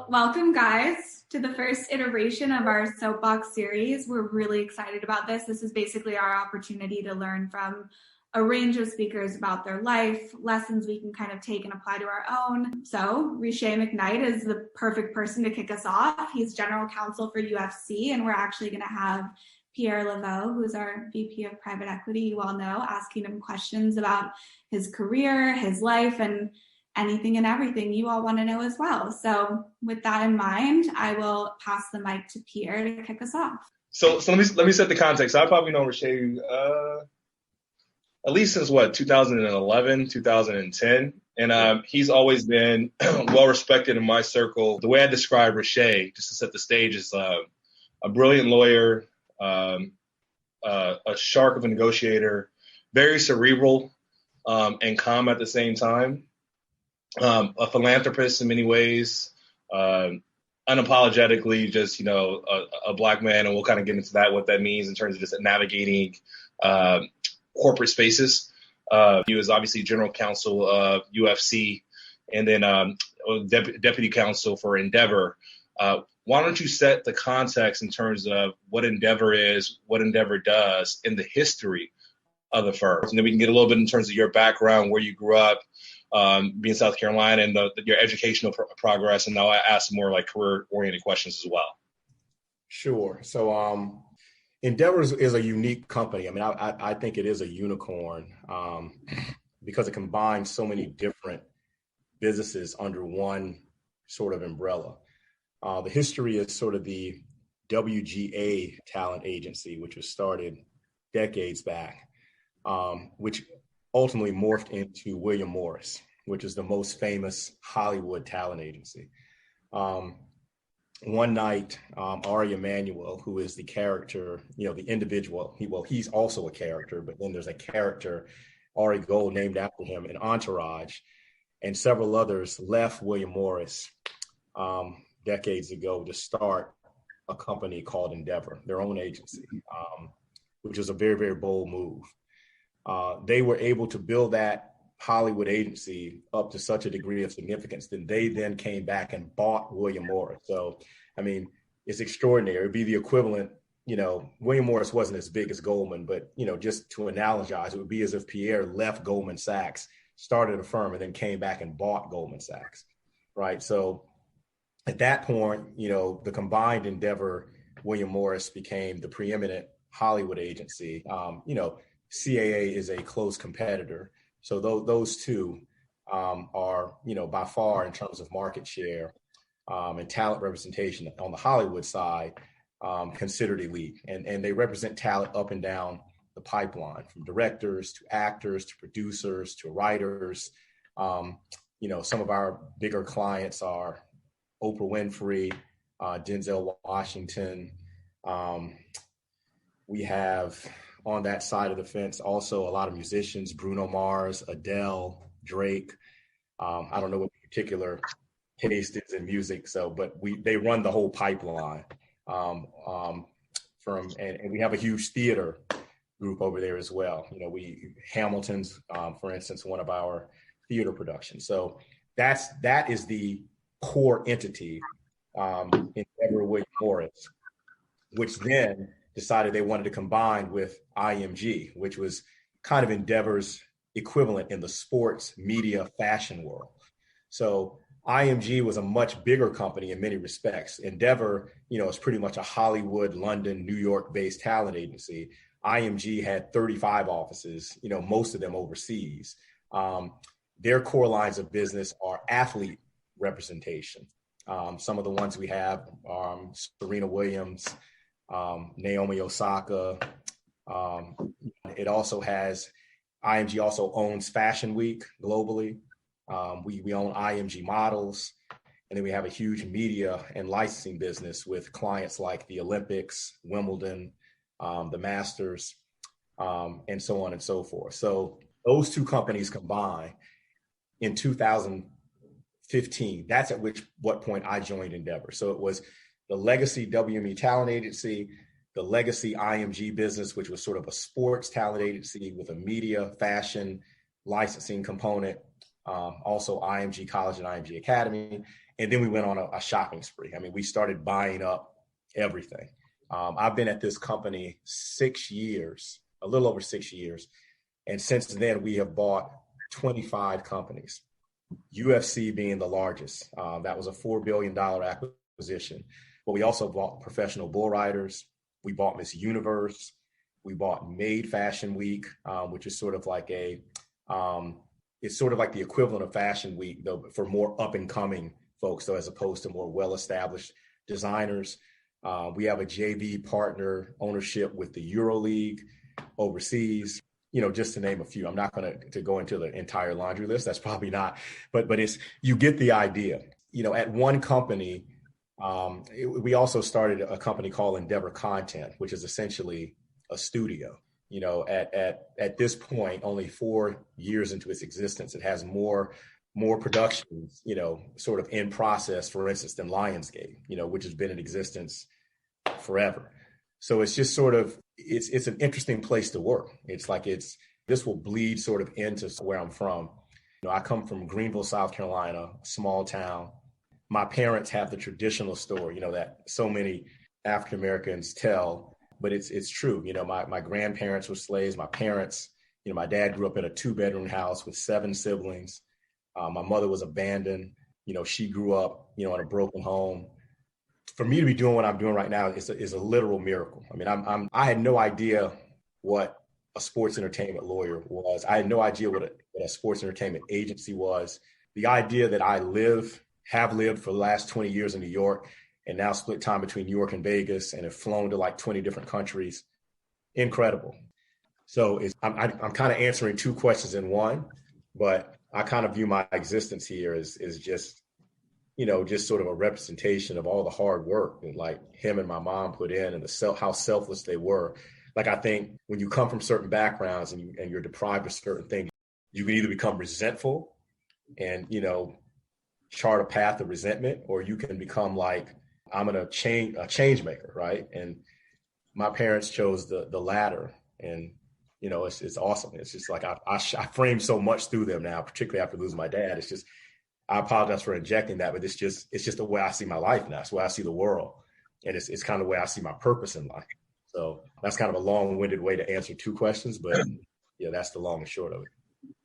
Well, welcome guys to the first iteration of our Soapbox series. We're really excited about this. This is basically our opportunity to learn from a range of speakers about their life, lessons we can kind of take and apply to our own. So Riche McKnight is the perfect person to kick us off. He's general counsel for UFC, and we're actually going to have Pierre Laveau, who's our VP of private equity, you all know, asking him questions about his career, his life, and anything and everything you all want to know as well. So with that in mind, I will pass the mic to Pierre to kick us off. So let me set the context. I probably know Riche at least since 2011, 2010. And he's always been well respected in my circle. The way I describe Riche, just to set the stage, is a brilliant lawyer, a shark of a negotiator, very cerebral and calm at the same time. A philanthropist in many ways, unapologetically just, a Black man. And we'll kind of get into that, what that means in terms of just navigating corporate spaces. He was obviously general counsel of UFC and then deputy counsel for Endeavor. Why don't you set the context in terms of what Endeavor is, what Endeavor does, and the history of the firm? And then we can get a little bit in terms of your background, where you grew up, being South Carolina, and your educational progress, and now I ask some more like career-oriented questions as well. Sure. So Endeavor is a unique company. I mean, I think it is a unicorn because it combines so many different businesses under one sort of umbrella. The history is sort of the WGA talent agency, which was started decades back, which ultimately morphed into William Morris, which is the most famous Hollywood talent agency. One night, Ari Emanuel, who is the character, the individual, he's also a character, but then there's a character, Ari Gold, named after him in Entourage, and several others left William Morris decades ago to start a company called Endeavor, their own agency, which is a very, very bold move. They were able to build that Hollywood agency up to such a degree of significance that they then came back and bought William Morris. So, I mean, it's extraordinary. It'd be the equivalent, William Morris wasn't as big as Goldman, but, just to analogize, it would be as if Pierre left Goldman Sachs, started a firm, and then came back and bought Goldman Sachs, right? So at that point, the combined Endeavor, William Morris became the preeminent Hollywood agency. CAA is a close competitor. So those two are, by far in terms of market share and talent representation on the Hollywood side, considered elite. And they represent talent up and down the pipeline, from directors to actors to producers to writers. Some of our bigger clients are Oprah Winfrey, Denzel Washington. We have on that side of the fence also a lot of musicians, Bruno Mars, Adele, Drake. I don't know what particular taste is in music, but they run the whole pipeline. And we have a huge theater group over there as well. Hamilton's, for instance, one of our theater productions. So that is the core entity in Endeavor William Morris, which then decided they wanted to combine with IMG, which was kind of Endeavor's equivalent in the sports, media, fashion world. So IMG was a much bigger company in many respects. Endeavor, is pretty much a Hollywood, London, New York-based talent agency. IMG had 35 offices, most of them overseas. Their core lines of business are athlete representation. Some of the ones we have, Serena Williams, Naomi Osaka. It also has, IMG also owns Fashion Week globally. We own IMG Models. And then we have a huge media and licensing business with clients like the Olympics, Wimbledon, the Masters, and so on and so forth. So those two companies combined in 2015. That's at what point I joined Endeavor. So it was the legacy WME talent agency, the legacy IMG business, which was sort of a sports talent agency with a media, fashion, licensing component, also IMG College and IMG Academy, And then we went on a shopping spree. I mean, we started buying up everything. I've been at this company 6 years, a little over 6 years. And since then, we have bought 25 companies, UFC being the largest. That was a $4 billion acquisition. But we also bought Professional Bull Riders. We bought Miss Universe. We bought Made Fashion Week, which is sort of like it's sort of like the equivalent of Fashion Week, though, for more up and coming folks, so as opposed to more well-established designers. We have a JV partner ownership with the EuroLeague overseas, just to name a few. I'm not going to go into the entire laundry list. That's probably not, but you get the idea. At one company, we also started a company called Endeavor Content, which is essentially a studio. At this point, only 4 years into its existence, it has more productions, sort of in process, for instance, than Lionsgate, which has been in existence forever. So it's just sort of, it's an interesting place to work. It's like this will bleed sort of into where I'm from. I come from Greenville, South Carolina, small town. My parents have the traditional story, that so many African Americans tell, but it's true. My grandparents were slaves. My parents, my dad grew up in a 2-bedroom house with 7 siblings. My mother was abandoned. She grew up, in a broken home. For me to be doing what I'm doing right now is a literal miracle. I mean, I had no idea what a sports entertainment lawyer was. I had no idea what a sports entertainment agency was. The idea that I have lived for the last 20 years in New York and now split time between New York and Vegas and have flown to like 20 different countries. Incredible. So I'm kind of answering 2 questions in one, but I kind of view my existence here as just, just sort of a representation of all the hard work that like him and my mom put in and how selfless they were. Like, I think when you come from certain backgrounds and you're deprived of certain things, you can either become resentful and, chart a path of resentment, or you can become like, I'm a change maker, right? And my parents chose the latter, and it's awesome. It's just like I frame so much through them now, particularly after losing my dad. It's just, I apologize for injecting that, but it's just the way I see my life now. It's the way I see the world, and it's kind of the way I see my purpose in life. So that's kind of a long-winded way to answer 2 questions, but that's the long and short of it.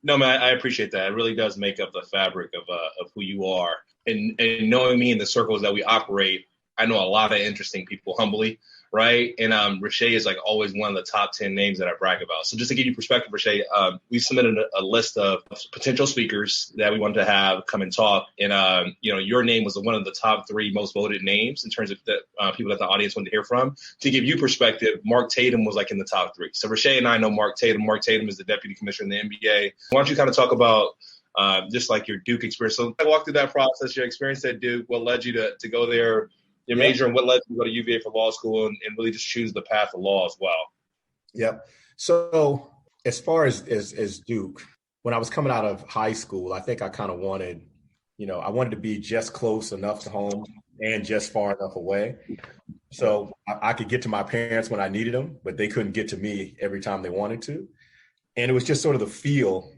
No, man, I appreciate that. It really does make up the fabric of who you are. And knowing me in the circles that we operate, I know a lot of interesting people, humbly, right? And Riche is like always one of the top 10 names that I brag about. So just to give you perspective, Riche, we submitted a list of potential speakers that we wanted to have come and talk. And, your name was one of the top 3 most voted names in terms of the people that the audience wanted to hear from. To give you perspective, Mark Tatum was like in the top 3. So Riche and I know Mark Tatum. Mark Tatum is the deputy commissioner in the NBA. Why don't you kind of talk about just like your Duke experience? So walk through that process, your experience at Duke, what led you to go there, your major, and what led you to go to UVA for law school, and really just choose the path of law as well. Yep. So as far as Duke, when I was coming out of high school, I think I kind of wanted to be just close enough to home and just far enough away. So I could get to my parents when I needed them, but they couldn't get to me every time they wanted to. And it was just sort of the feel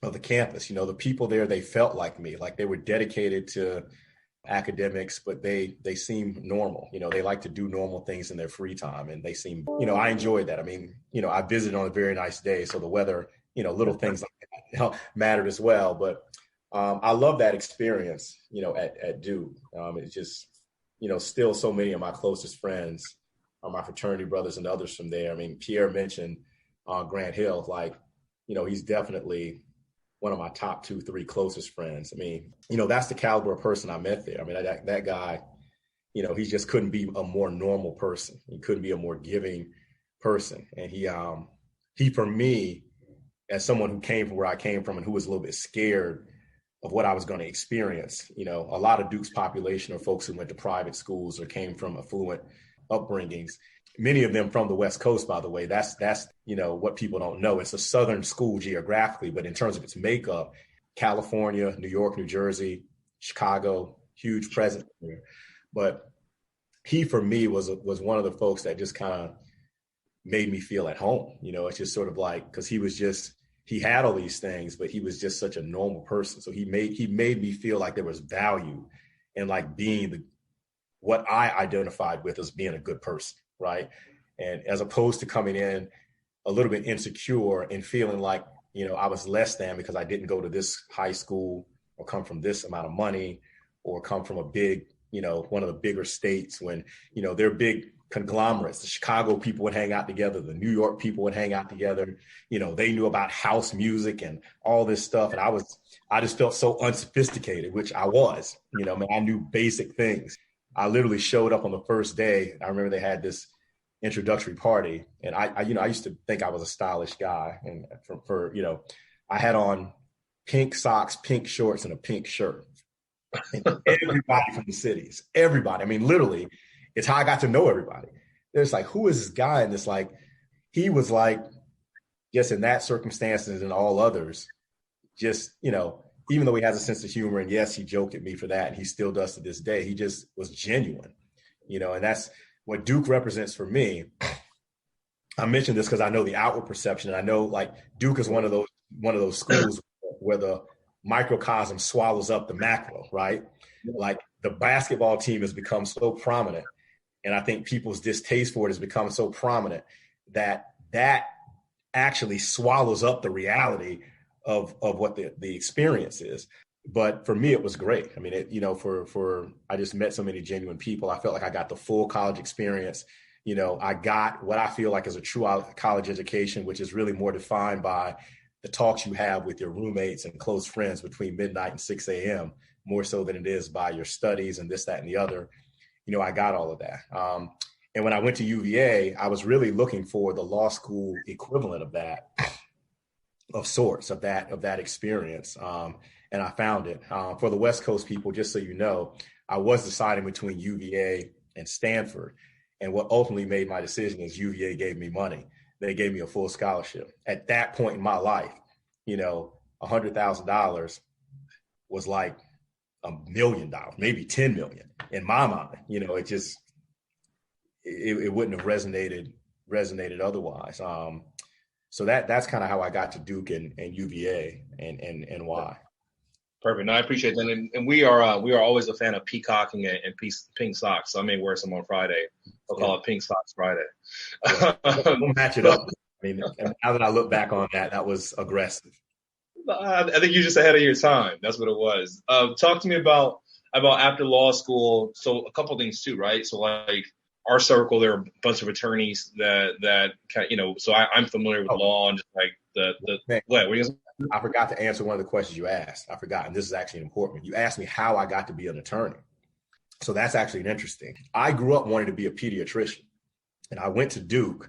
of the campus. The people there, they felt like me, like they were dedicated to academics, but they seem normal. They like to do normal things in their free time, and they seem, I enjoyed that. I mean, I visited on a very nice day, so the weather, little things like that mattered as well. But I love that experience, at Duke. It's just, still so many of my closest friends are my fraternity brothers and others from there. I mean, Pierre mentioned Grant Hill, like, he's definitely one of my top 2, 3 closest friends. I mean, that's the caliber of person I met there. I mean, that guy, he just couldn't be a more normal person. He couldn't be a more giving person. And he, for me, as someone who came from where I came from and who was a little bit scared of what I was going to experience, a lot of Duke's population are folks who went to private schools or came from affluent upbringings. Many of them from the West Coast, by the way. That's what people don't know. It's a Southern school geographically, but in terms of its makeup, California, New York, New Jersey, Chicago, huge presence there. But he, for me, was one of the folks that just kind of made me feel at home. It's just sort of like, because he had all these things, but he was just such a normal person. So he made me feel like there was value and like being what I identified with as being a good person, right? And as opposed to coming in a little bit insecure and feeling like, I was less than because I didn't go to this high school or come from this amount of money or come from a big, one of the bigger states when, they're big conglomerates. The Chicago people would hang out together. The New York people would hang out together. They knew about house music and all this stuff. And I just felt so unsophisticated, which I was, I knew basic things. I literally showed up on the first day. I remember they had this introductory party, and I used to think I was a stylish guy, and I had on pink socks, pink shorts, and a pink shirt. And everybody from the cities, everybody. I mean, literally, it's how I got to know everybody. There's like, who is this guy? And it's like, he was like, yes, in that circumstances and all others, just, even though he has a sense of humor, and yes, he joked at me for that, and he still does to this day, he just was genuine, and that's what Duke represents for me. I mentioned this because I know the outward perception, and I know like Duke is one of those schools where the microcosm swallows up the macro, right? Like the basketball team has become so prominent, and I think people's distaste for it has become so prominent that actually swallows up the reality of what the experience is. But for me, it was great. I mean, I just met so many genuine people. I felt like I got the full college experience. I got what I feel like is a true college education, which is really more defined by the talks you have with your roommates and close friends between midnight and 6 a.m., more so than it is by your studies and this, that, and the other. I got all of that. And when I went to UVA, I was really looking for the law school equivalent of that, of sorts, of that experience. And I found it. For the West Coast people, just so you know, I was deciding between UVA and Stanford. And what ultimately made my decision is UVA gave me money. They gave me a full scholarship. At that point in my life, $100,000 was like $1 million, maybe 10 million in my mind. It wouldn't have resonated otherwise. So that's kind of how I got to Duke and UVA and why. Perfect. No, I appreciate that. And we are always a fan of peacocking and pink socks. So I may wear some on Friday. I'll call it Pink Socks Friday. Yeah. We'll match it up. I mean, now that I look back on that was aggressive. I think you're just ahead of your time. That's what it was. Talk to me about after law school. So a couple of things too, right? So like our circle, there are a bunch of attorneys that so I'm familiar with law and just like what were you saying? I forgot to answer one of the questions you asked. I forgot, and this is actually important. You asked me how I got to be an attorney. So that's actually interesting. I grew up wanting to be a pediatrician, and I went to Duke,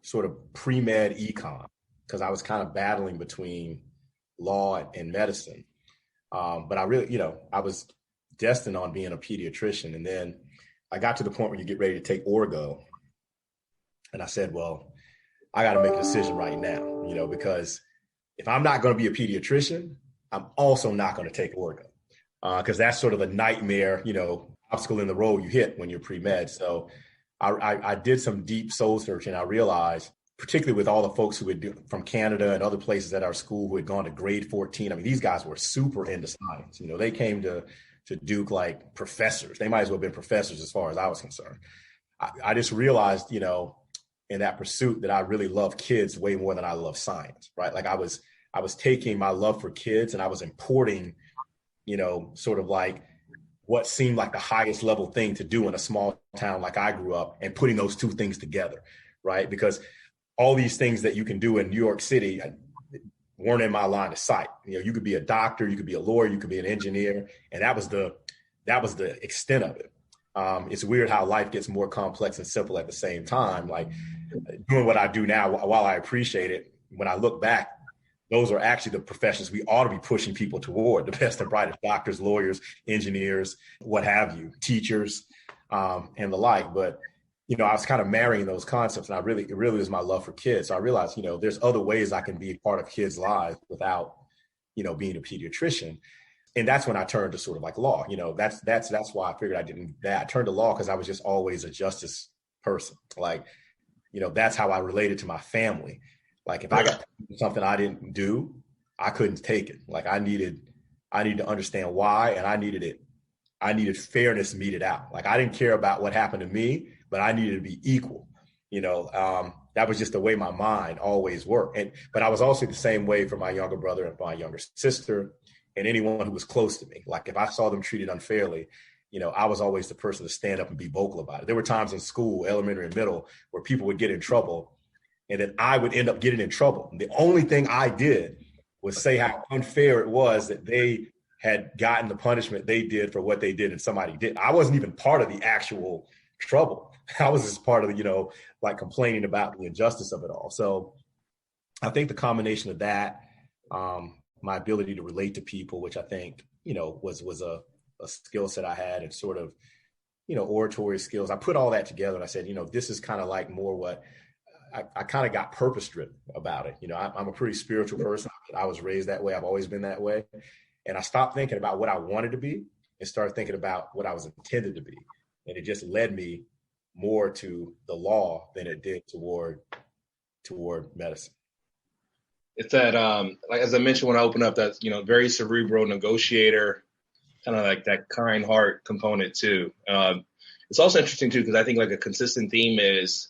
sort of pre-med econ, because I was kind of battling between law and medicine. But I really, I was destined on being a pediatrician. And then I got to the point where you get ready to take orgo. And I said, well, I got to make a decision right now, because if I'm not going to be a pediatrician, I'm also not going to take orgo, because that's sort of a nightmare, obstacle in the road you hit when you're pre-med. So I did some deep soul searching. I realized, particularly with all the folks who had from Canada and other places at our school who had gone to grade 14. I mean, these guys were super into science. They came to Duke like professors. They might as well have been professors as far as I was concerned. I just realized, in that pursuit that I really love kids way more than I love science, right? Like I was taking my love for kids and I was importing, sort of like what seemed like the highest level thing to do in a small town like I grew up, and putting those two things together, right? Because all these things that you can do in New York City weren't in my line of sight. You could be a doctor, you could be a lawyer, you could be an engineer, and that was the extent of it. It's weird how life gets more complex and simple at the same time. Like doing what I do now, while I appreciate it, when I look back, those are actually the professions we ought to be pushing people toward: the best and brightest doctors, lawyers, engineers, what have you, teachers, and the like. But I was kind of marrying those concepts, and it really was my love for kids. So I realized, there's other ways I can be part of kids' lives without, being a pediatrician. And that's when I turned to sort of like law. That's why I figured I didn't. I turned to law because I was just always a justice person. Like, that's how I related to my family. Like if I got something I didn't do, I couldn't take it. Like I needed to understand why, and I needed it I needed fairness meted out. Like, I didn't care about what happened to me, but I needed to be equal. That was just the way my mind always worked. But I was also the same way for my younger brother and my younger sister and anyone who was close to me. Like, if I saw them treated unfairly, I was always the person to stand up and be vocal about it. There were times in school, elementary and middle, where people would get in trouble and then I would end up getting in trouble. And the only thing I did was say how unfair it was that they had gotten the punishment they did for what they did and somebody did. I wasn't even part of the actual trouble. I was just part of the, complaining about the injustice of it all. So I think the combination of that, my ability to relate to people, which I think, was a skill set I had, and sort of, oratory skills. I put all that together and I said, this is kind of like more what I kind of got purpose driven about it. I'm a pretty spiritual person. I was raised that way. I've always been that way. And I stopped thinking about what I wanted to be and started thinking about what I was intended to be. And it just led me more to the law than it did toward medicine. It's that, like, as I mentioned when I opened up, that, very cerebral negotiator, kind of like that kind heart component too. It's also interesting too, because I think like a consistent theme is,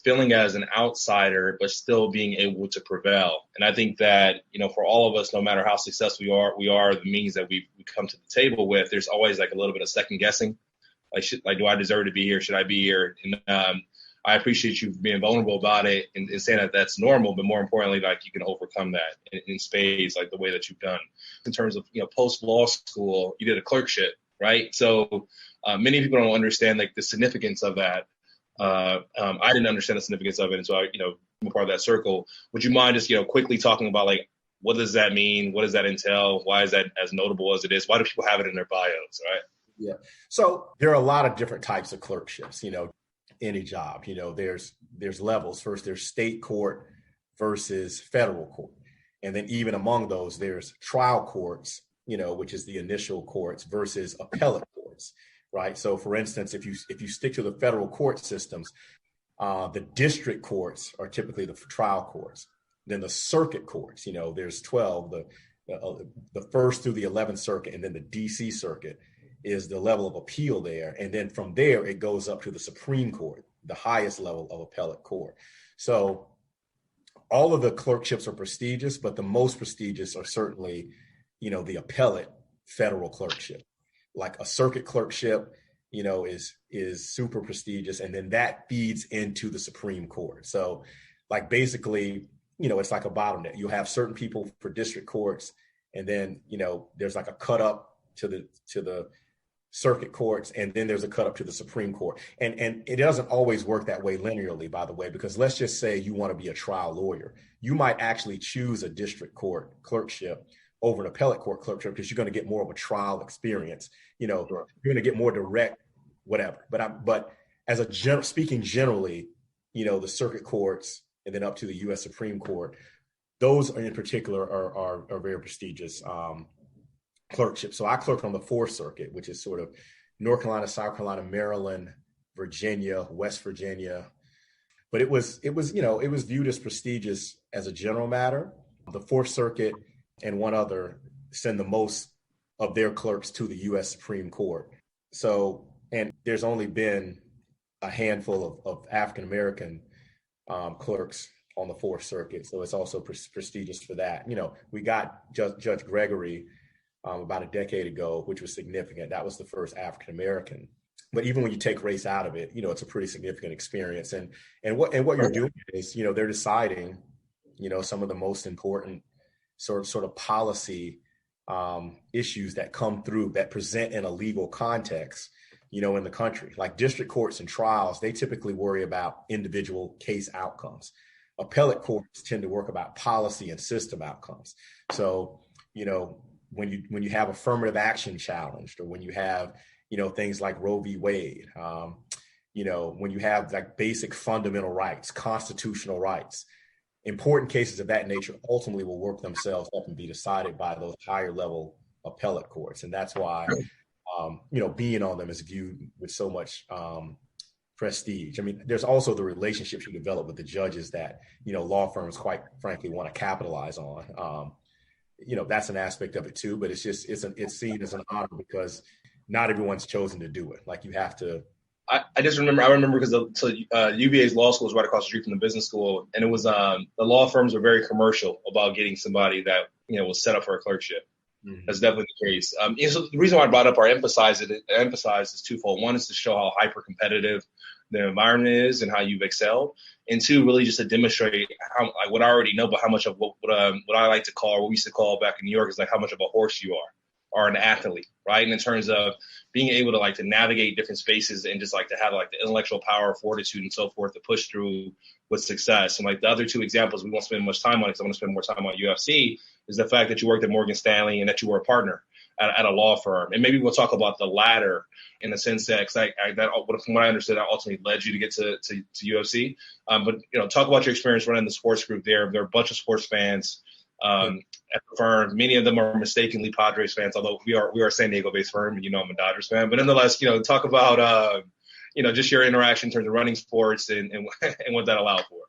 feeling as an outsider, but still being able to prevail. And I think that, for all of us, no matter how successful we are the means that we come to the table with, there's always like a little bit of second guessing. Like, do I deserve to be here? Should I be here? And I appreciate you being vulnerable about it and saying that that's normal, but more importantly, like, you can overcome that in spades, like the way that you've done. In terms of, post law school, you did a clerkship, right? So many people don't understand like the significance of that. I didn't understand the significance of it until I'm a part of that circle. Would you mind just, quickly talking about like, what does that mean? What does that entail? Why is that as notable as it is? Why do people have it in their bios, right? Yeah. So there are a lot of different types of clerkships, any job, there's levels. First, there's state court versus federal court. And then even among those, there's trial courts, which is the initial courts, versus appellate courts, right? So for instance, if you stick to the federal court systems, the district courts are typically the trial courts. Then the circuit courts, there's 12, the first through the 11th circuit, and then the DC circuit is the level of appeal there. And then from there, it goes up to the Supreme Court, the highest level of appellate court. So all of the clerkships are prestigious, but the most prestigious are certainly, the appellate federal clerkship. Like a circuit clerkship, is super prestigious. And then that feeds into the Supreme Court. So like, basically, it's like a bottleneck. You have certain people for district courts, and then, there's like a cut up to the circuit courts, and then there's a cut up to the Supreme Court. And it doesn't always work that way linearly, by the way, because let's just say you want to be a trial lawyer. You might actually choose a district court clerkship over an appellate court clerkship because you're going to get more of a trial experience. You're going to get more direct, whatever. But as speaking generally, the circuit courts and then up to the U.S. Supreme Court, those in particular are very prestigious clerkship. So I clerked on the 4th Circuit, which is sort of North Carolina, South Carolina, Maryland, Virginia, West Virginia. But it was viewed as prestigious as a general matter. The 4th Circuit and one other send the most of their clerks to the U.S. Supreme Court. So, and there's only been a handful of African-American clerks on the 4th Circuit. So it's also prestigious for that. We got Judge Gregory about a decade ago, which was significant. That was the first African-American. But even when you take race out of it, it's a pretty significant experience. And what you're doing is, they're deciding, some of the most important sort of policy issues that come through that present in a legal context, in the country. Like district courts and trials, they typically worry about individual case outcomes. Appellate courts tend to work about policy and system outcomes. So, when you have affirmative action challenged, or when you have, things like Roe v. Wade, when you have like basic fundamental rights, constitutional rights, important cases of that nature ultimately will work themselves up and be decided by those higher level appellate courts. And that's why, being on them is viewed with so much prestige. I mean, there's also the relationships you develop with the judges that, law firms quite frankly want to capitalize on. That's an aspect of it too, but it's seen as an honor because, not everyone's chosen to do it. Like you have to. I remember because UVA's law school is right across the street from the business school. And it was, the law firms were very commercial about getting somebody that, was set up for a clerkship. Mm-hmm. That's definitely the case. So the reason why I brought up or emphasize is twofold. One is to show how hyper competitive the environment is and how you've excelled. And two, really just to demonstrate how, like, what I already know, but how much of what I like to call, or what we used to call back in New York, is like how much of a horse you are, or an athlete, right? And in terms of being able to, like, to navigate different spaces and just, like, to have, like, the intellectual power, fortitude, and so forth to push through with success. And, like, the other two examples we won't spend much time on because I want to spend more time on UFC is the fact that you worked at Morgan Stanley and that you were a partner at a law firm. And maybe we'll talk about the latter in the sense that, from what I understood, that ultimately led you to get to UFC. But talk about your experience running the sports group there. There are a bunch of sports fans at the firm. Many of them are mistakenly Padres fans, although we are a San Diego-based firm, and I'm a Dodgers fan. But nonetheless, talk about just your interaction in terms of running sports and what that allowed for.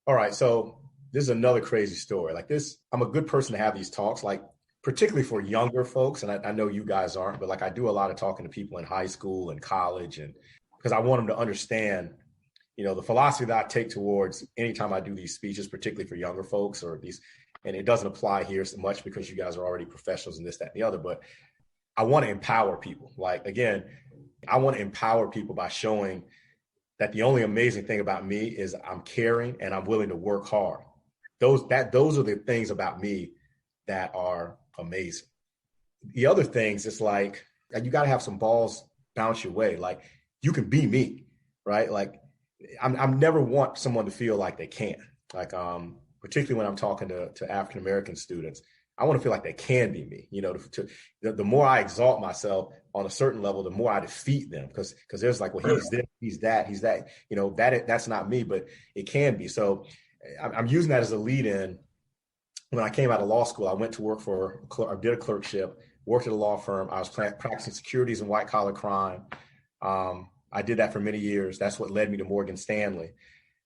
All right, so this is another crazy story. Like this, I'm a good person to have these talks, like particularly for younger folks, and I know you guys aren't, but like I do a lot of talking to people in high school and college, and because I want them to understand, the philosophy that I take towards anytime I do these speeches, particularly for younger folks or these. And it doesn't apply here so much because you guys are already professionals in this, that, and the other. But I want to empower people. Like, again, I want to empower people by showing that the only amazing thing about me is I'm caring and I'm willing to work hard. Those are the things about me that are amazing. The other things, it's like you got to have some balls bounce your way. Like you can be me, right? Like I'm never want someone to feel like they can't. Like particularly when I'm talking to African-American students, I want to feel like they can be me. The more I exalt myself on a certain level, the more I defeat them because there's like, well, he's this, he's that, that's not me, but it can be. So I'm using that as a lead in. When I came out of law school, I went to work I did a clerkship, worked at a law firm. I was practicing securities and white collar crime. I did that for many years. That's what led me to Morgan Stanley.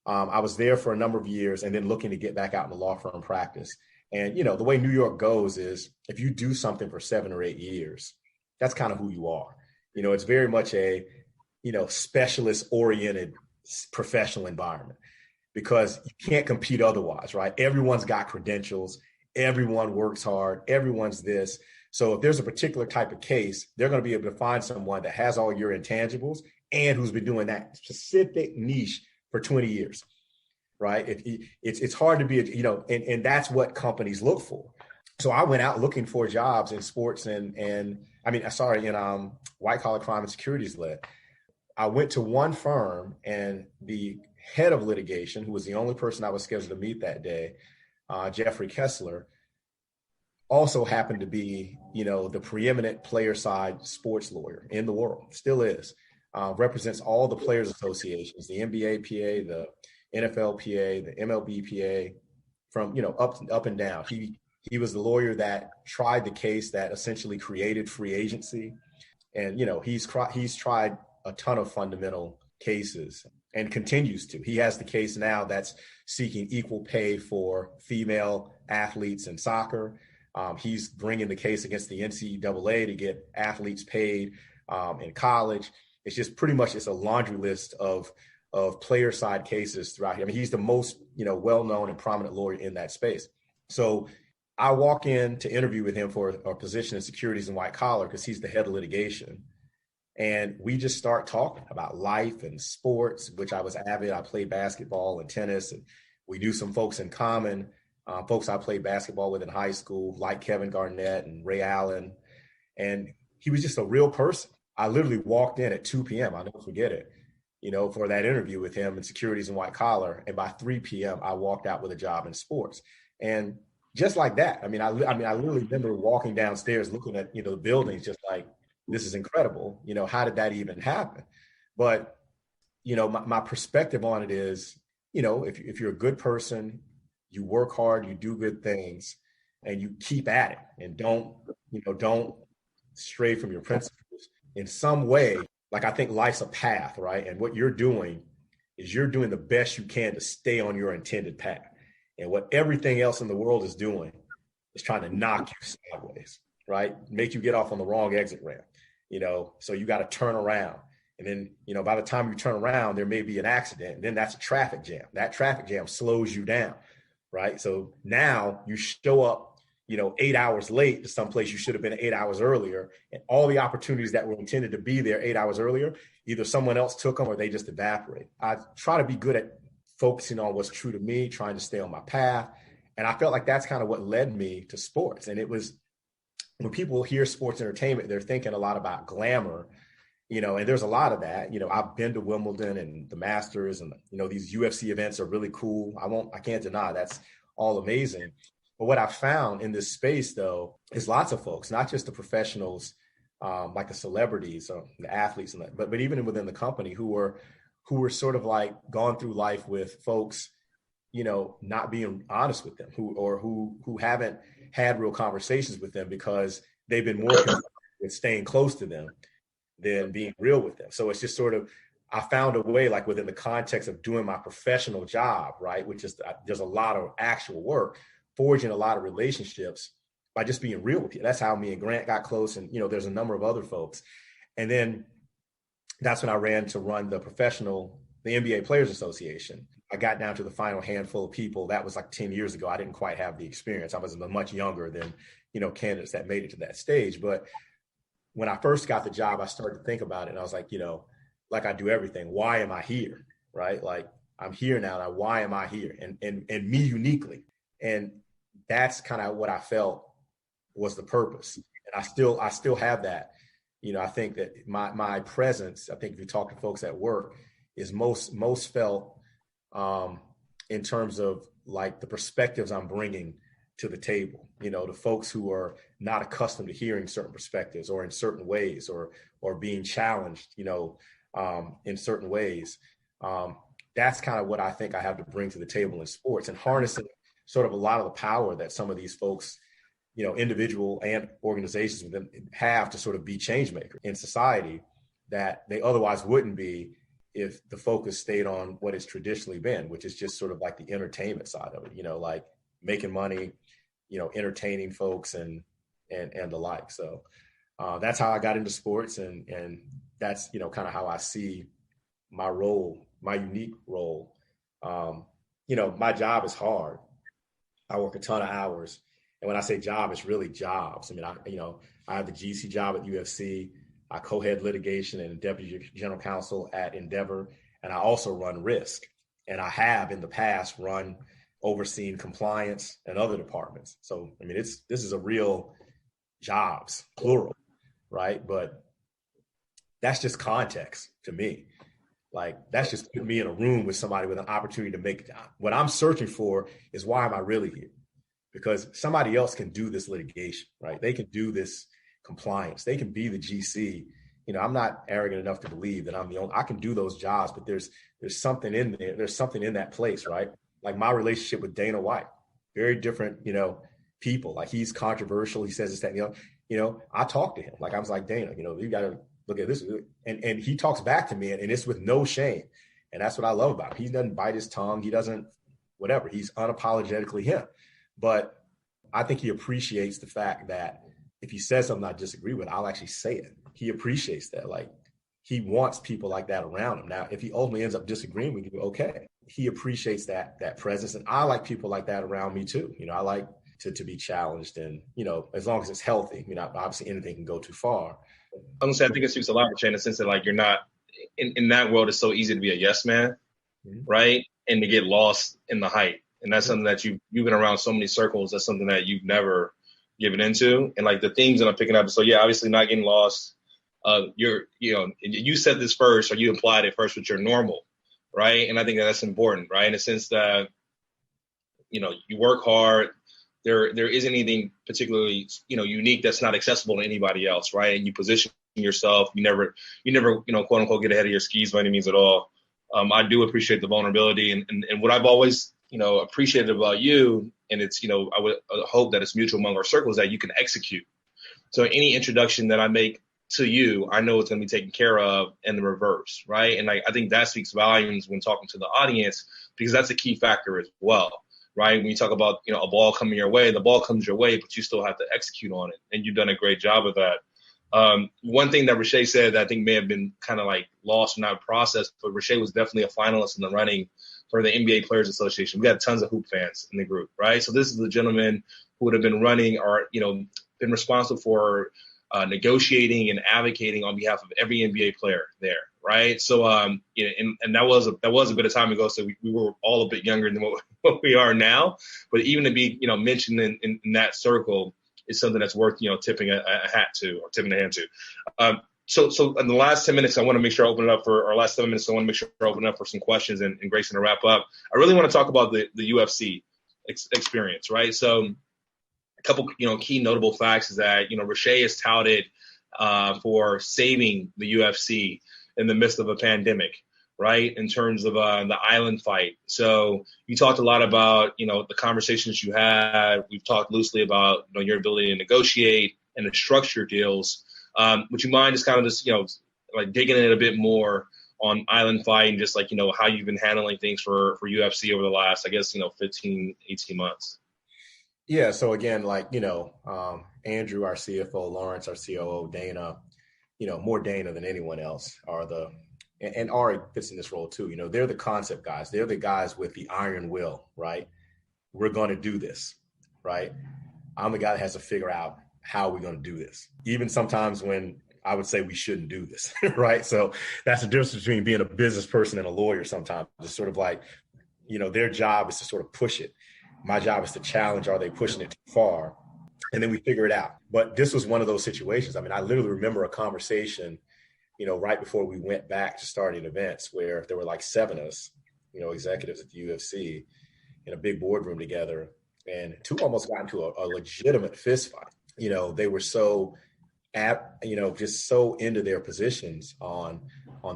I was there for a number of years and then looking to get back out in the law firm practice. And, the way New York goes is if you do something for 7 or 8 years, that's kind of who you are. It's very much a, specialist oriented professional environment because you can't compete otherwise, right? Everyone's got credentials. Everyone works hard. Everyone's this. So if there's a particular type of case, they're going to be able to find someone that has all your intangibles and who's been doing that specific niche for 20 years, right? It's hard to be, and that's what companies look for. So I went out looking for jobs in sports in white collar crime and securities lit. I went to one firm and the head of litigation, who was the only person I was scheduled to meet that day, Jeffrey Kessler, also happened to be, the preeminent player side sports lawyer in the world, still is. Represents all the players associations, the NBPA, the NFLPA, the MLBPA, from up and down. He was the lawyer that tried the case that essentially created free agency, and he's tried a ton of fundamental cases and continues to. He has the case now that's seeking equal pay for female athletes in soccer. He's bringing the case against the NCAA to get athletes paid in college. It's just pretty much it's a laundry list of player side cases throughout here. I mean, he's the most, well-known and prominent lawyer in that space. So I walk in to interview with him for a position in securities and white collar because he's the head of litigation. And we just start talking about life and sports, which I was avid. I played basketball and tennis, and we knew some folks in common, folks I played basketball with in high school, like Kevin Garnett and Ray Allen. And he was just a real person. I literally walked in at 2 p.m. I'll never forget it, for that interview with him in securities and white collar. And by 3 p.m., I walked out with a job in sports. And just like that, I literally remember walking downstairs, looking at, the buildings, just like, this is incredible. How did that even happen? But, my perspective on it is, if you're a good person, you work hard, you do good things, and you keep at it and don't stray from your principles in some way. Like, I think life's a path, right? And what you're doing is you're doing the best you can to stay on your intended path. And what everything else in the world is doing is trying to knock you sideways, right? Make you get off on the wrong exit ramp. so you got to turn around. And then, by the time you turn around, there may be an accident. And then that's a traffic jam. That traffic jam slows you down, right? So now you show up, 8 hours late to someplace you should have been 8 hours earlier. And all the opportunities that were intended to be there 8 hours earlier, either someone else took them or they just evaporate. I try to be good at focusing on what's true to me, trying to stay on my path. And I felt like that's kind of what led me to sports. And it was, when people hear sports entertainment, they're thinking a lot about glamour, and there's a lot of that. I've been to Wimbledon and the Masters, and, these UFC events are really cool. I can't deny that's all amazing. But what I found in this space, though, is lots of folks, not just the professionals, like the celebrities or the athletes, but even within the company who were sort of like gone through life with folks, not being honest with them, who haven't had real conversations with them because they've been more concerned with staying close to them than being real with them. So it's just sort of, I found a way, like within the context of doing my professional job, right, which is there's a lot of actual work, forging a lot of relationships by just being real with you. That's how me and Grant got close. And, there's a number of other folks. And then that's when I ran to run the NBA Players Association. I got down to the final handful of people. That was like 10 years ago. I didn't quite have the experience. I was much younger than, candidates that made it to that stage. But when I first got the job, I started to think about it. And I was like, like I do everything, why am I here? Right? Like, I'm here now. Why am I here? And me uniquely. And that's kind of what I felt was the purpose. And I still have that. I think that my presence, I think if you talk to folks at work, is most felt in terms of like the perspectives I'm bringing to the table, the folks who are not accustomed to hearing certain perspectives or in certain ways or being challenged, in certain ways. That's kind of what I think I have to bring to the table in sports, and harnessing sort of a lot of the power that some of these folks, individual and organizations with them have to sort of be change makers in society that they otherwise wouldn't be if the focus stayed on what it's traditionally been, which is just sort of like the entertainment side of it, like making money, entertaining folks and the like. So that's how I got into sports. And that's, kind of how I see my role, my unique role. My job is hard. I work a ton of hours. And when I say job, it's really jobs. I mean, I have the GC job at UFC. I co-head litigation and deputy general counsel at Endeavor. And I also run risk. And I have in the past overseen compliance and other departments. So, I mean, this is a real jobs, plural, right? But that's just context to me. Like, that's just putting me in a room with somebody with an opportunity to make what I'm searching for is, why am I really here? Because somebody else can do this litigation, right? They can do this compliance. They can be the GC. I'm not arrogant enough to believe that I'm the only, I can do those jobs, but there's something in there. There's something in that place, right? Like my relationship with Dana White, very different, people. Like, he's controversial. He says this, that, I talk to him. Like, I was like, Dana, you got to look at this. And he talks back to me, and it's with no shame. And that's what I love about him. He doesn't bite his tongue. He doesn't, whatever. He's unapologetically him. But I think he appreciates the fact that if he says something I disagree with, I'll actually say it. He appreciates that. Like, he wants people like that around him. Now, if he ultimately ends up disagreeing with you, okay. He appreciates that presence. And I like people like that around me too. I like to be challenged, and, as long as it's healthy, obviously anything can go too far. I think it speaks a lot, Richie, in the sense that, like, you're not in that world. It's so easy to be a yes man, right? And to get lost in the hype. And that's something that you've been around so many circles. That's something that you've never given into. And like the themes that I'm picking up. So yeah, obviously not getting lost. You said this first, or you implied it first, but you're normal, right? And I think that's important, right? In the sense that, you work hard. There isn't anything particularly, unique that's not accessible to anybody else, right? And you position yourself. You never, quote unquote, get ahead of your skis by any means at all. I do appreciate the vulnerability, and what I've always, appreciated about you, and it's, I would hope that it's mutual among our circles, that you can execute. So any introduction that I make to you, I know it's going to be taken care of, in the reverse, right? And I think that speaks volumes when talking to the audience, because that's a key factor as well. Right. When you talk about, a ball coming your way, the ball comes your way, but you still have to execute on it. And you've done a great job of that. One thing that Riche said that I think may have been kind of like lost or not processed, but Riche was definitely a finalist in the running for the NBA Players Association. We got tons of hoop fans in the group, right? So this is the gentleman who would have been running or, been responsible for negotiating and advocating on behalf of every NBA player there, right? So, and that was a bit of time ago, so we were all a bit younger than what we are now. But even to be, mentioned in that circle is something that's worth, tipping a hat to or tipping a hand to. So in the last 10 minutes, I want to make sure I open it up for our last 7 minutes. I want to make sure I open it up for some questions and Grayson to wrap up. I really want to talk about the UFC experience, right? So a couple, key notable facts is that, Riche is touted for saving the UFC in the midst of a pandemic, right? In terms of the island fight. So you talked a lot about, the conversations you had. We've talked loosely about, your ability to negotiate and to structure deals. Would you mind just kind of like digging in a bit more on island fight and just like, how you've been handling things for UFC over the last, I guess, 15, 18 months? Yeah. So again, like, Andrew, our CFO, Lawrence, our COO, Dana, more Dana than anyone else and Ari fits in this role too. They're the concept guys. They're the guys with the iron will, right? We're going to do this, right? I'm the guy that has to figure out how we're going to do this. Even sometimes when I would say we shouldn't do this, right? So that's the difference between being a business person and a lawyer sometimes. It's sort of like, their job is to sort of push it. My job is to challenge, are they pushing it too far? And then we figure it out. But this was one of those situations. I mean, I literally remember a conversation, right before we went back to starting events where there were like 7 of us, executives at the UFC in a big boardroom together. And 2 almost got into a legitimate fist fight. They were so just so into their positions on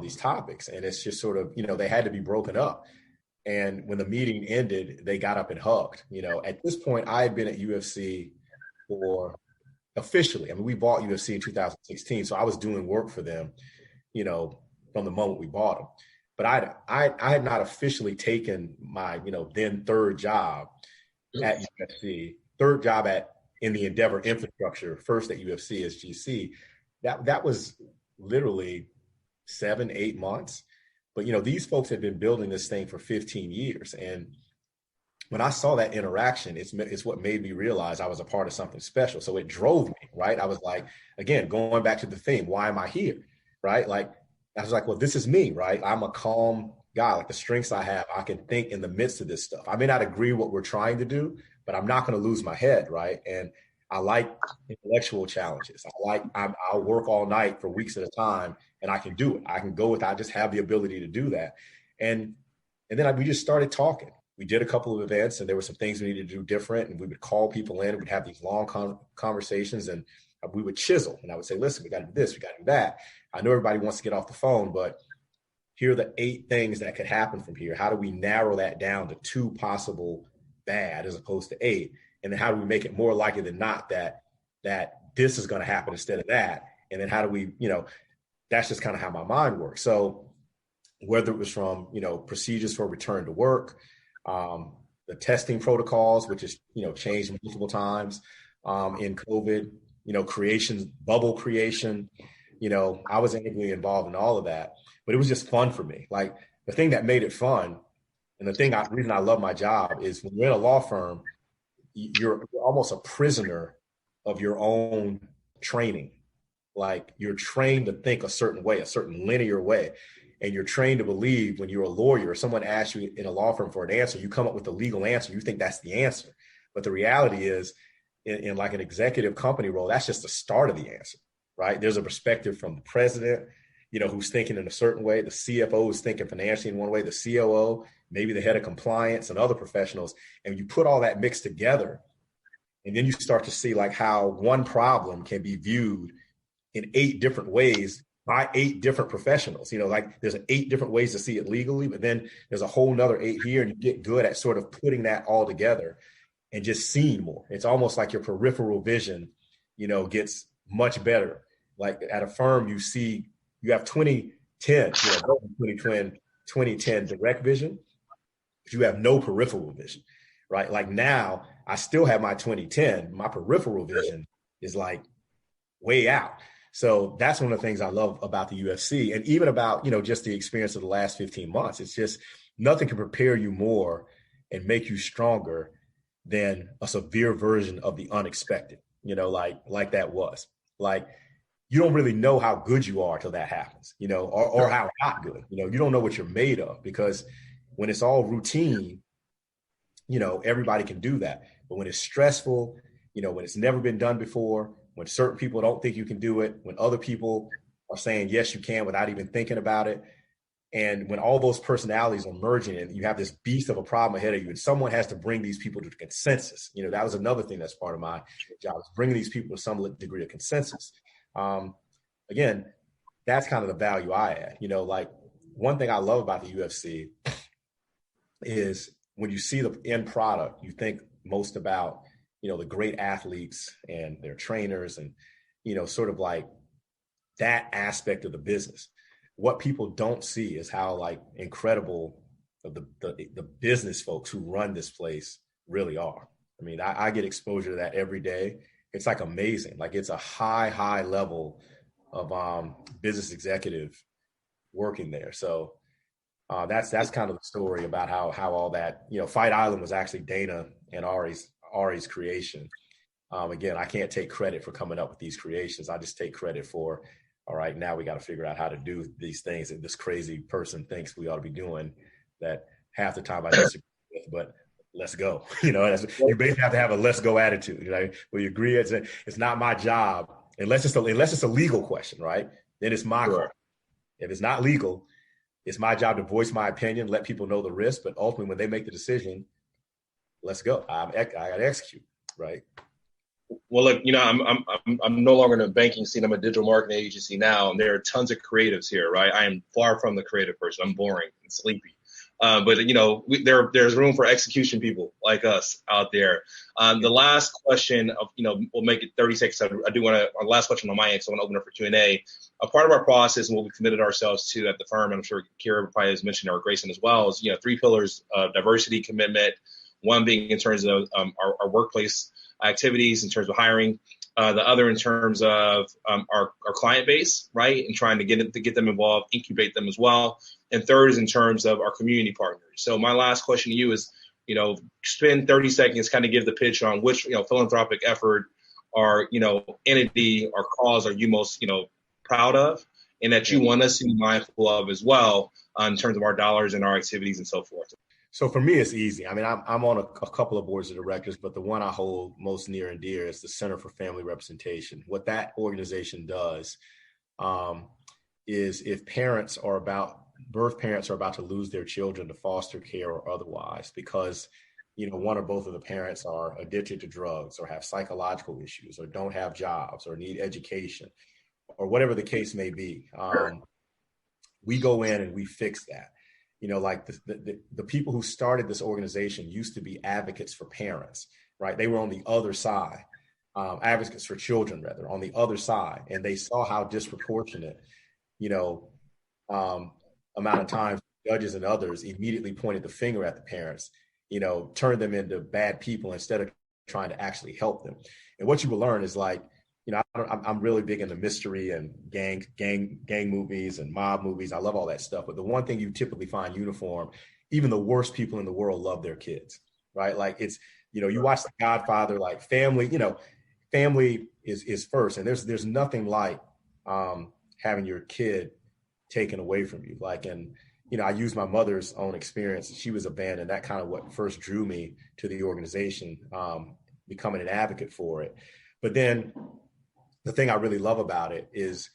these topics. And it's just sort of, they had to be broken up. And when the meeting ended, they got up and hugged. At this point, I had been at UFC for officially, we bought UFC in 2016. So I was doing work for them, from the moment we bought them. But I had not officially taken my, then 3rd job at UFC, 3rd job in the Endeavor infrastructure, first at UFC as GC. That was literally 7-8 months. But, these folks have been building this thing for 15 years. And when I saw that interaction, it's what made me realize I was a part of something special. So it drove me, right? I was like, again, going back to the theme, why am I here, right? Like, I was like, well, this is me, right? I'm a calm guy. Like the strengths I have, I can think in the midst of this stuff. I may not agree what we're trying to do, but I'm not going to lose my head, right? And I like intellectual challenges. I'll work all night for weeks at a time, and I can do it. I can go with. I just have the ability to do that. And then we just started talking. We did a couple of events, and there were some things we needed to do different. And we would call people in. We'd have these long conversations, and we would chisel. And I would say, "Listen, we got to do this. We got to do that. I know everybody wants to get off the phone, but here are the 8 things that could happen from here. How do we narrow that down to 2 possible bad as opposed to 8? And then how do we make it more likely than not that this is going to happen instead of that? And then how do we, that's just kind of how my mind works. So whether it was from, procedures for return to work, the testing protocols, which is, changed multiple times in COVID, bubble creation, I was integrally involved in all of that, but it was just fun for me. Like the thing that made it fun and the reason I love my job is when you're in a law firm, you're almost a prisoner of your own training. Like you're trained to think a certain way, a certain linear way. And you're trained to believe when you're a lawyer, someone asks you in a law firm for an answer, you come up with a legal answer, you think that's the answer. But the reality is in like an executive company role, that's just the start of the answer, right? There's a perspective from the president, who's thinking in a certain way. The CFO is thinking financially in one way, the COO, maybe the head of compliance and other professionals. And you put all that mixed together, and then you start to see like how one problem can be viewed in 8 different ways by 8 different professionals. Like there's 8 different ways to see it legally, but then there's a whole nother 8 here, and you get good at sort of putting that all together and just seeing more. It's almost like your peripheral vision, gets much better. Like at a firm, you have 20/10, 20/10 direct vision, but you have no peripheral vision, right? Like now I still have my 20/10, my peripheral vision is like way out. So that's one of the things I love about the UFC, and even about, just the experience of the last 15 months. It's just nothing can prepare you more and make you stronger than a severe version of the unexpected, like that was. Like, you don't really know how good you are till that happens, or how not good. You don't know what you're made of, because when it's all routine, everybody can do that. But when it's stressful, when it's never been done before, when certain people don't think you can do it, when other people are saying, yes, you can without even thinking about it. And when all those personalities are merging and you have this beast of a problem ahead of you, and someone has to bring these people to consensus. That was another thing that's part of my job, is bringing these people to some degree of consensus. Again, that's kind of the value I add. Like, one thing I love about the UFC is when you see the end product, you think most about, the great athletes and their trainers and, sort of like that aspect of the business. What people don't see is how like incredible the business folks who run this place really are. I mean, I get exposure to that every day. It's like amazing. Like, it's a high level of business executive working there. So that's kind of the story about how all that, Fight Island was actually Dana and Ari's creation. Again, I can't take credit for coming up with these creations. I just take credit for, all right, now we got to figure out how to do these things that this crazy person thinks we ought to be doing, that half the time I disagree with, but let's go. You basically have to have a let's go attitude. Where you agree it's not my job, unless it's a legal question, right? Then it's my call. If it's not legal, it's my job to voice my opinion, let people know the risk, but ultimately when they make the decision, let's go. I got to execute, right? Well, look, I'm no longer in a banking scene. I'm a digital marketing agency now, and there are tons of creatives here, right? I am far from the creative person. I'm boring and sleepy. But there's room for execution people like us out there. The last question of, we'll make it 30 seconds. I do want to, our last question on my end, so I want to open up for Q&A. A part of our process and what we committed ourselves to at the firm, and I'm sure Kira probably has mentioned, or Grayson as well, is, 3 pillars of diversity commitment. One being in terms of our workplace activities, in terms of hiring. The other in terms of our client base, right, and trying to get them involved, incubate them as well. And third is in terms of our community partners. So my last question to you is, spend 30 seconds, kind of give the pitch on which, philanthropic effort or, entity or cause are you most, proud of, and that you want us to be mindful of as well in terms of our dollars and our activities and so forth. So for me, it's easy. I mean, I'm on a couple of boards of directors, but the one I hold most near and dear is the Center for Family Representation. What that organization does is if birth parents are about to lose their children to foster care or otherwise, because, one or both of the parents are addicted to drugs or have psychological issues or don't have jobs or need education or whatever the case may be, we go in and we fix that. Like the people who started this organization used to be advocates for parents, right? They were on the other side, advocates for children, rather, on the other side. And they saw how disproportionate, amount of times judges and others immediately pointed the finger at the parents, turned them into bad people instead of trying to actually help them. And what you will learn is like, I'm really big into mystery and gang movies and mob movies. I love all that stuff. But the one thing you typically find uniform, even the worst people in the world love their kids, right? Like it's, you watch The Godfather, like family, family is first. And there's nothing like having your kid taken away from you. Like, and, I use my mother's own experience. She was abandoned. That kind of what first drew me to the organization, becoming an advocate for it. But then the thing I really love about it is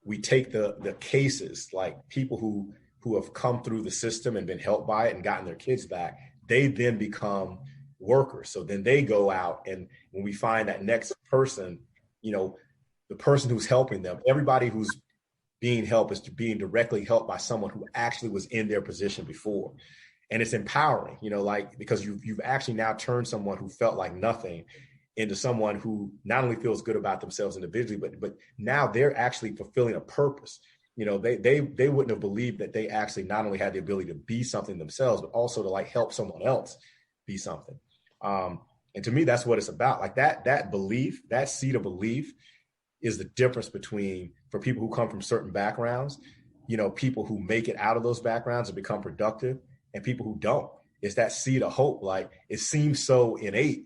we take the cases, like people who have come through the system and been helped by it and gotten their kids back, they then become workers. So then they go out, and when we find that next person, the person who's helping them, everybody who's being helped is being directly helped by someone who actually was in their position before. And it's empowering, because you've actually now turned someone who felt like nothing into someone who not only feels good about themselves individually, but now they're actually fulfilling a purpose. They wouldn't have believed that they actually not only had the ability to be something themselves, but also to like help someone else be something. And to me, that's what it's about. Like that belief, that seed of belief is the difference between, for people who come from certain backgrounds, people who make it out of those backgrounds and become productive, and people who don't. It's that seed of hope. Like, it seems so innate,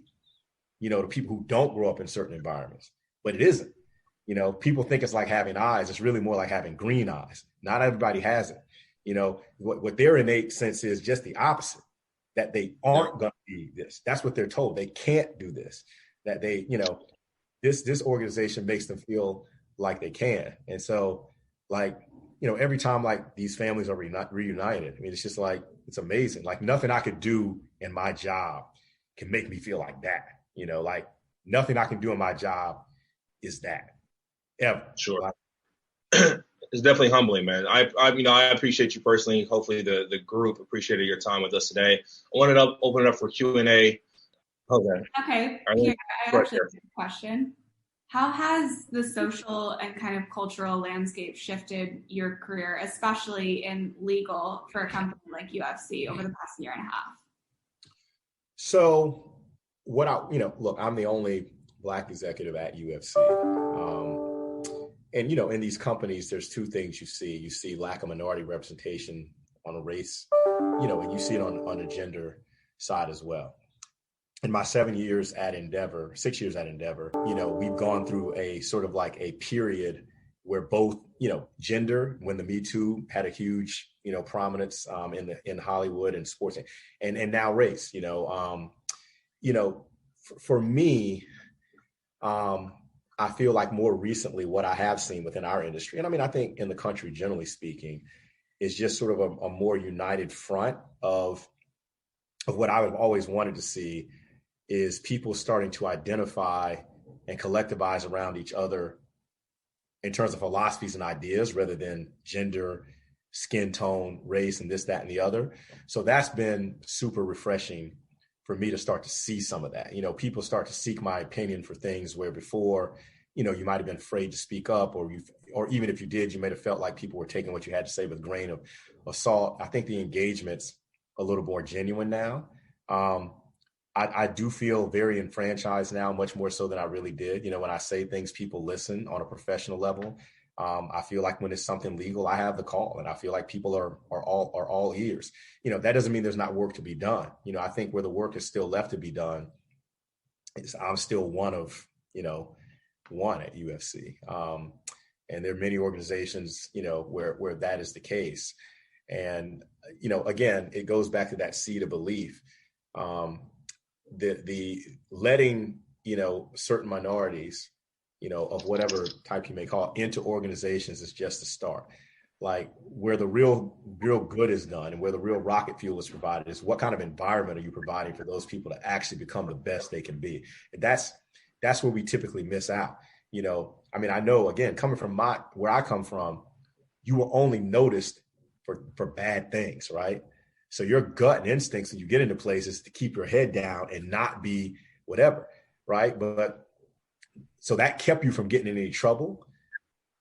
to people who don't grow up in certain environments, but it isn't. People think it's like having eyes. It's really more like having green eyes. Not everybody has it. What their innate sense is just the opposite, that they aren't going to be this. That's what they're told. They can't do this, that they, this organization makes them feel like they can. And so, like, every time like these families are reunited, I mean, it's just like, it's amazing. Like, nothing I could do in my job can make me feel like that. Like, nothing I can do in my job is that ever. Sure. It's definitely humbling, man. I appreciate you personally. Hopefully the group appreciated your time with us today. I wanted to open it up for Q&A. Okay. Here, I actually have a question. How has the social and kind of cultural landscape shifted your career, especially in legal, for a company like UFC over the past year and a half? So look, I'm the only Black executive at UFC. And, in these companies, there's two things you see. You see lack of minority representation on a race, and you see it on the gender side as well. In my 6 years at Endeavor, we've gone through a sort of like a period where both, gender, when the Me Too had a huge, prominence in Hollywood and sports, and now race, for me, I feel like more recently what I have seen within our industry, and I mean, I think in the country, generally speaking, is just sort of a more united front of what I have always wanted to see, is people starting to identify and collectivize around each other in terms of philosophies and ideas, rather than gender, skin tone, race, and this, that, and the other. So that's been super refreshing for me to start to see some of that. People start to seek my opinion for things where before, you might have been afraid to speak up, or even if you did, you might have felt like people were taking what you had to say with a grain of salt. I think the engagement's a little more genuine now. I do feel very enfranchised now, much more so than I really did. When I say things, people listen on a professional level. I feel like when it's something legal, I have the call, and I feel like people are all ears. That doesn't mean there's not work to be done. I think where the work is still left to be done is I'm still one at UFC. And there are many organizations, where that is the case. And, again, it goes back to that seed of belief. The letting, certain minorities, of whatever type you may call it, into organizations is just a start. Like, where the real good is done and where the real rocket fuel is provided is what kind of environment are you providing for those people to actually become the best they can be. And that's where we typically miss out. I mean, I know, again, coming from where I come from, you were only noticed for bad things, right? So your gut and instincts when you get into places to keep your head down and not be whatever, right? But so that kept you from getting in any trouble,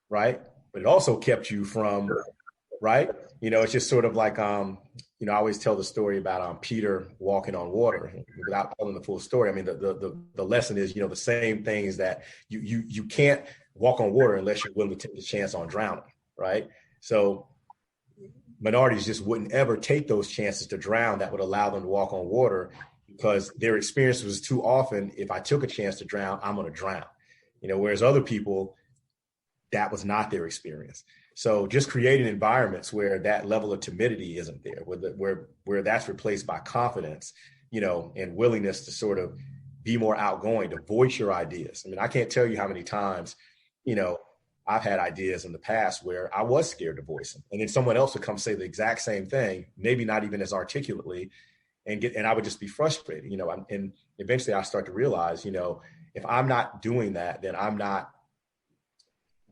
right? But it also kept you from, right? It's just sort of like, I always tell the story about Peter walking on water without telling the full story. I mean, the lesson is, the same things that you can't walk on water unless you're willing to take the chance on drowning, right? So minorities just wouldn't ever take those chances to drown that would allow them to walk on water, because their experience was too often, if I took a chance to drown, I'm going to drown. Whereas other people, that was not their experience. So just creating environments where that level of timidity isn't there, where that's replaced by confidence, and willingness to sort of be more outgoing, to voice your ideas. I mean, I can't tell you how many times, I've had ideas in the past where I was scared to voice them, and then someone else would come say the exact same thing, maybe not even as articulately, and I would just be frustrated, and eventually I start to realize, if I'm not doing that, then I'm not,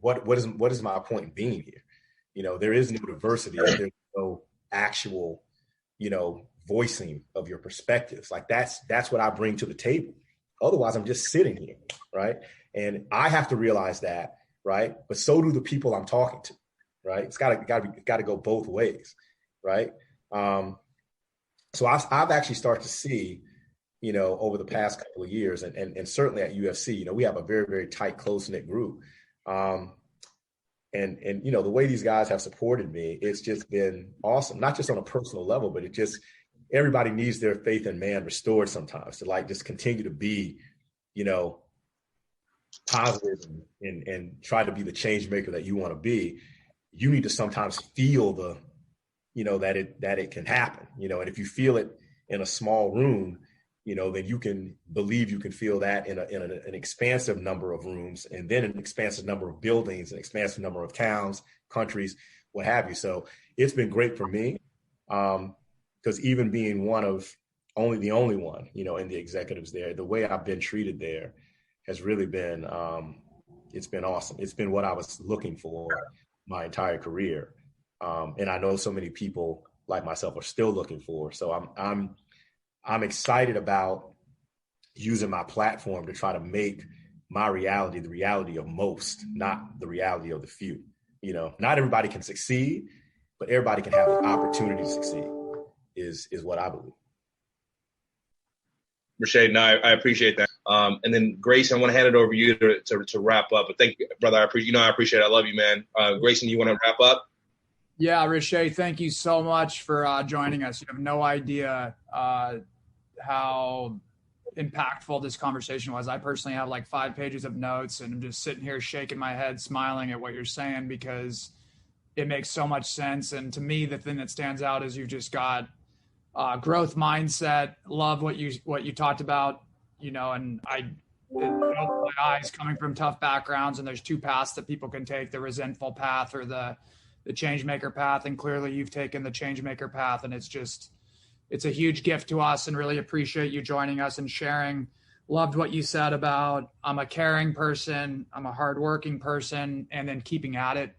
what is my point in being here? There is no diversity. There's no actual, voicing of your perspectives. Like that's what I bring to the table. Otherwise I'm just sitting here. Right. And I have to realize that. Right. But so do the people I'm talking to. Right. It's got to go both ways. Right. So I've actually started to see, over the past couple of years, and certainly at UFC, we have a very, very tight, close-knit group. And you know, the way these guys have supported me, it's just been awesome. Not just on a personal level, but everybody needs their faith in man restored sometimes to like just continue to be, you know, positive and try to be the change maker that you want to be. You need to sometimes feel the, you know, that it can happen, you know, and if you feel it in a small room, you know, then you can believe you can feel that in an expansive number of rooms, and then an expansive number of buildings, an expansive number of towns, countries, what have you. So it's been great for me, because even being the only one, you know, in the executives there, the way I've been treated there has really been, it's been awesome. It's been what I was looking for my entire career. And I know so many people like myself are still looking for. So I'm excited about using my platform to try to make my reality the reality of most, not the reality of the few. You know, not everybody can succeed, but everybody can have the opportunity to succeed is what I believe. Riche, no, I appreciate that. And then Grayson, I want to hand it over to you to wrap up. But thank you, brother. I appreciate it. I love you, man. Grayson, you want to wrap up? Yeah, Riche, thank you so much for joining us. You have no idea how impactful this conversation was. I personally have like 5 pages of notes, and I'm just sitting here shaking my head, smiling at what you're saying, because it makes so much sense. And to me, the thing that stands out is you've just got growth mindset. Love what you talked about, you know, and it opened my eyes coming from tough backgrounds. And there's 2 paths that people can take: the resentful path or the change maker path. And clearly you've taken the change maker path, and it's a huge gift to us, and really appreciate you joining us and sharing. Loved what you said about, I'm a caring person, I'm a hardworking person, and then keeping at it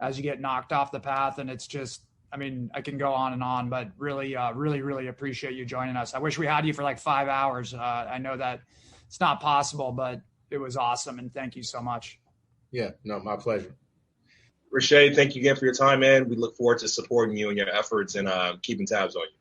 as you get knocked off the path. And it's just, I mean, I can go on, but really, really appreciate you joining us. I wish we had you for like 5 hours. I know that it's not possible, but it was awesome. And thank you so much. Yeah, no, my pleasure. Riche, thank you again for your time, man. We look forward to supporting you in your efforts and keeping tabs on you.